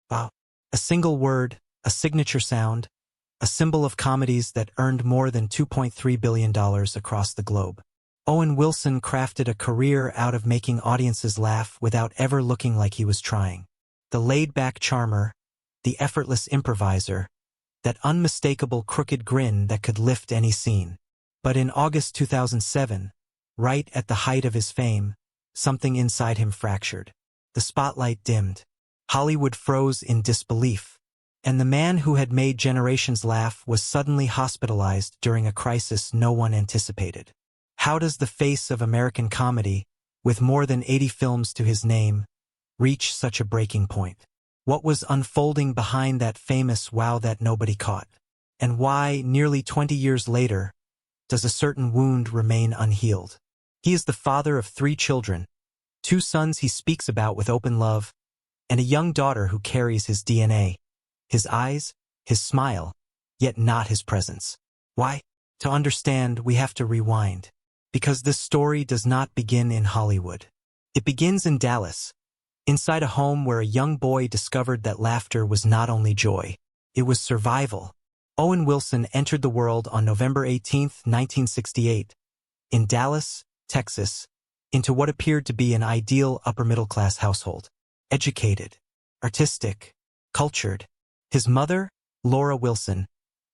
Wow. A single word, a signature sound, a symbol of comedies that earned more than $2.3 billion across the globe. Owen Wilson crafted a career out of making audiences laugh without ever looking like he was trying. The laid-back charmer, the effortless improviser, that unmistakable crooked grin that could lift any scene. But in August 2007, right at the height of his fame, something inside him fractured. The spotlight dimmed. Hollywood froze in disbelief. And the man who had made generations laugh was suddenly hospitalized during a crisis no one anticipated. How does the face of American comedy, with more than 80 films to his name, reach such a breaking point? What was unfolding behind that famous wow that nobody caught? And why, nearly 20 years later, does a certain wound remain unhealed? He is the father of 3 children, 2 sons he speaks about with open love, and a young daughter who carries his DNA, his eyes, his smile, yet not his presence. Why? To understand, we have to rewind. Because this story does not begin in Hollywood. It begins in Dallas, inside a home where a young boy discovered that laughter was not only joy, it was survival. Owen Wilson entered the world on November 18, 1968, in Dallas, Texas, into what appeared to be an ideal upper-middle-class household. Educated, artistic, cultured. His mother, Laura Wilson,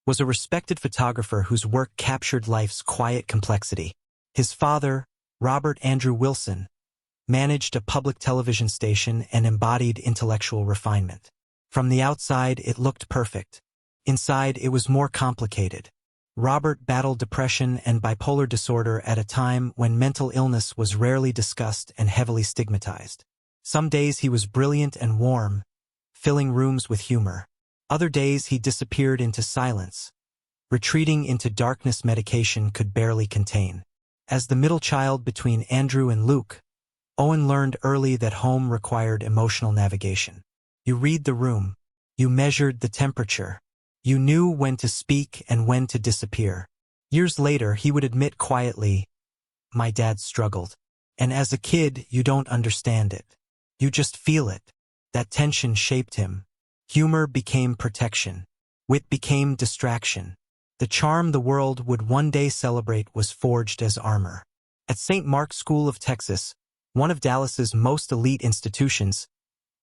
was a respected photographer whose work captured life's quiet complexity. His father, Robert Andrew Wilson, managed a public television station and embodied intellectual refinement. From the outside, it looked perfect. Inside, it was more complicated. Robert battled depression and bipolar disorder at a time when mental illness was rarely discussed and heavily stigmatized. Some days he was brilliant and warm, filling rooms with humor. Other days he disappeared into silence, retreating into darkness medication could barely contain. As the middle child between Andrew and Luke, Owen learned early that home required emotional navigation. You read the room. You measured the temperature. You knew when to speak and when to disappear. Years later, he would admit quietly, "My dad struggled." And as a kid, you don't understand it. You just feel it. That tension shaped him. Humor became protection. Wit became distraction. The charm the world would one day celebrate was forged as armor. At St. Mark's School of Texas, one of Dallas's most elite institutions,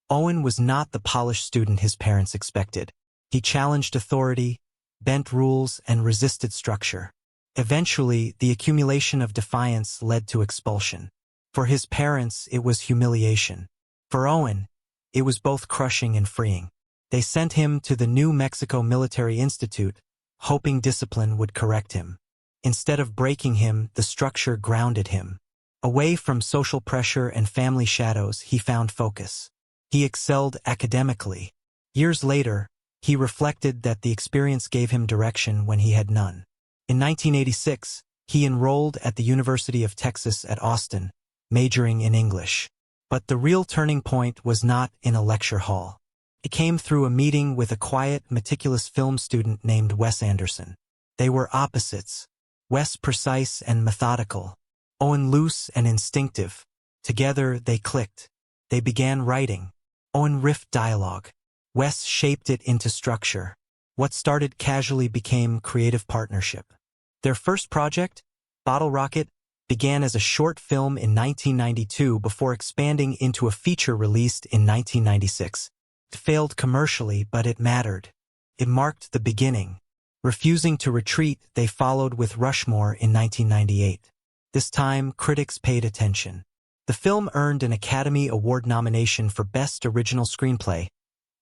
Owen was not the polished student his parents expected. He challenged authority, bent rules, and resisted structure. Eventually, the accumulation of defiance led to expulsion. For his parents, it was humiliation. For Owen, it was both crushing and freeing. They sent him to the New Mexico Military Institute, hoping discipline would correct him. Instead of breaking him, the structure grounded him. Away from social pressure and family shadows, he found focus. He excelled academically. Years later, he reflected that the experience gave him direction when he had none. In 1986, he enrolled at the University of Texas at Austin, majoring in English. But the real turning point was not in a lecture hall. It came through a meeting with a quiet, meticulous film student named Wes Anderson. They were opposites. Wes precise and methodical. Owen loose and instinctive. Together, they clicked. They began writing. Owen riffed dialogue. Wes shaped it into structure. What started casually became creative partnership. Their first project, Bottle Rocket, began as a short film in 1992 before expanding into a feature released in 1996. It failed commercially, but it mattered. It marked the beginning. Refusing to retreat, they followed with Rushmore in 1998. This time, critics paid attention. The film earned an Academy Award nomination for Best Original Screenplay,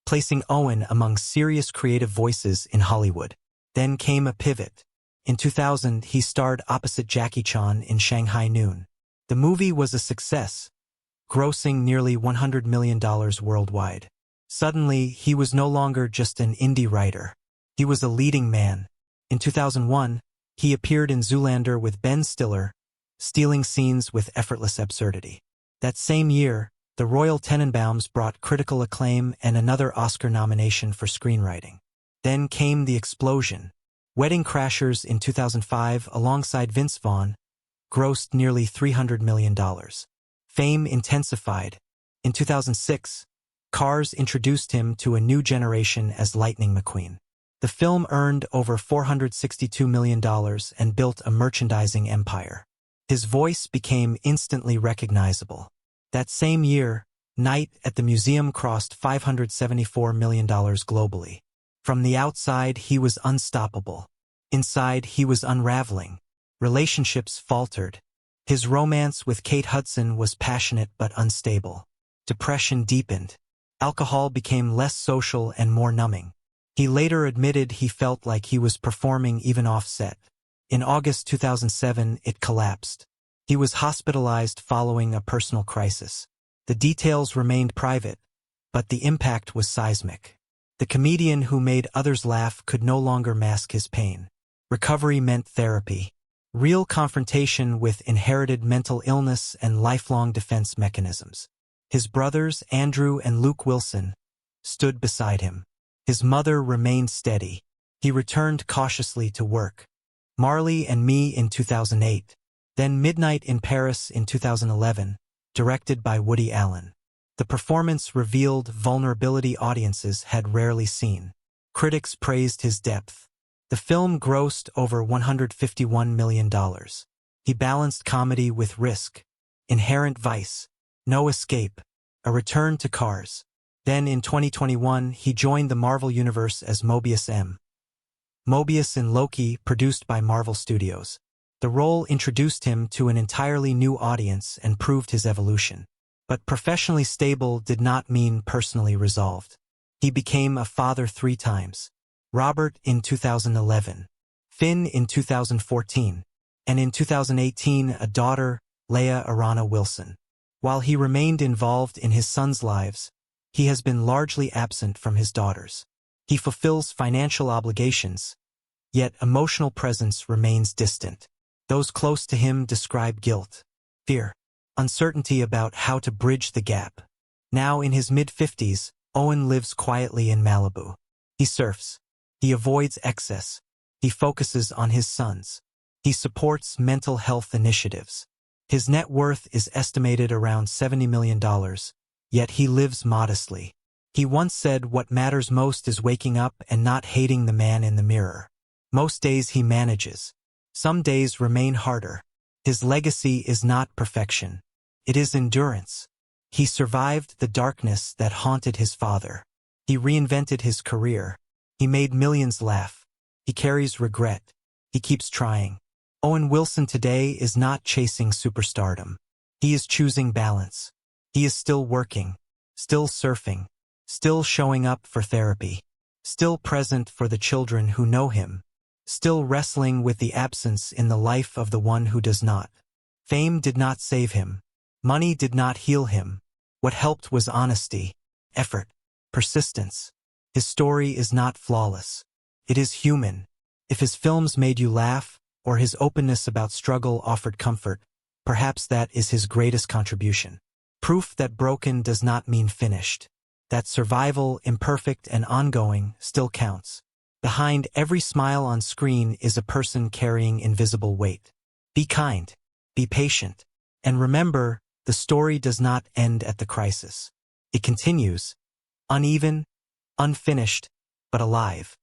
placing Owen among serious creative voices in Hollywood. Then came a pivot. In 2000, he starred opposite Jackie Chan in Shanghai Noon. The movie was a success, grossing nearly $100 million worldwide. Suddenly, he was no longer just an indie writer. He was a leading man. In 2001, he appeared in Zoolander with Ben Stiller, stealing scenes with effortless absurdity. That same year, The Royal Tenenbaums brought critical acclaim and another Oscar nomination for screenwriting. Then came the explosion. Wedding Crashers in 2005, alongside Vince Vaughn, grossed nearly $300 million. Fame intensified. In 2006, Cars introduced him to a new generation as Lightning McQueen. The film earned over $462 million and built a merchandising empire. His voice became instantly recognizable. That same year, Night at the Museum crossed $574 million globally. From the outside, he was unstoppable. Inside, he was unraveling. Relationships faltered. His romance with Kate Hudson was passionate but unstable. Depression deepened. Alcohol became less social and more numbing. He later admitted he felt like he was performing even off-set. In August 2007, it collapsed. He was hospitalized following a personal crisis. The details remained private, but the impact was seismic. The comedian who made others laugh could no longer mask his pain. Recovery meant therapy. Real confrontation with inherited mental illness and lifelong defense mechanisms. His brothers, Andrew and Luke Wilson, stood beside him. His mother remained steady. He returned cautiously to work. Marley and Me in 2008. Then Midnight in Paris in 2011, directed by Woody Allen. The performance revealed vulnerability audiences had rarely seen. Critics praised his depth. The film grossed over $151 million. He balanced comedy with risk. Inherent vice. No escape. A return to Cars. Then in 2021, he joined the Marvel Universe as Mobius M. Mobius in Loki, produced by Marvel Studios. The role introduced him to an entirely new audience and proved his evolution. But professionally stable did not mean personally resolved. He became a father 3 times. Robert in 2011, Finn in 2014, and in 2018 a daughter, Leia Arana Wilson. While he remained involved in his sons' lives, he has been largely absent from his daughters. He fulfills financial obligations, yet emotional presence remains distant. Those close to him describe guilt, fear, uncertainty about how to bridge the gap. Now in his mid-50s, Owen lives quietly in Malibu. He surfs. He avoids excess. He focuses on his sons. He supports mental health initiatives. His net worth is estimated around $70 million, yet he lives modestly. He once said what matters most is waking up and not hating the man in the mirror. Most days he manages. Some days remain harder. His legacy is not perfection. It is endurance. He survived the darkness that haunted his father. He reinvented his career. He made millions laugh. He carries regret. He keeps trying. Owen Wilson today is not chasing superstardom. He is choosing balance. He is still working, still surfing, still showing up for therapy, still present for the children who know him, still wrestling with the absence in the life of the one who does not. Fame did not save him. Money did not heal him. What helped was honesty, effort, persistence. His story is not flawless. It is human. If his films made you laugh, or his openness about struggle offered comfort, perhaps that is his greatest contribution. Proof that broken does not mean finished. That survival, imperfect and ongoing, still counts. Behind every smile on screen is a person carrying invisible weight. Be kind. Be patient. And remember, the story does not end at the crisis. It continues. Uneven, unfinished, but alive.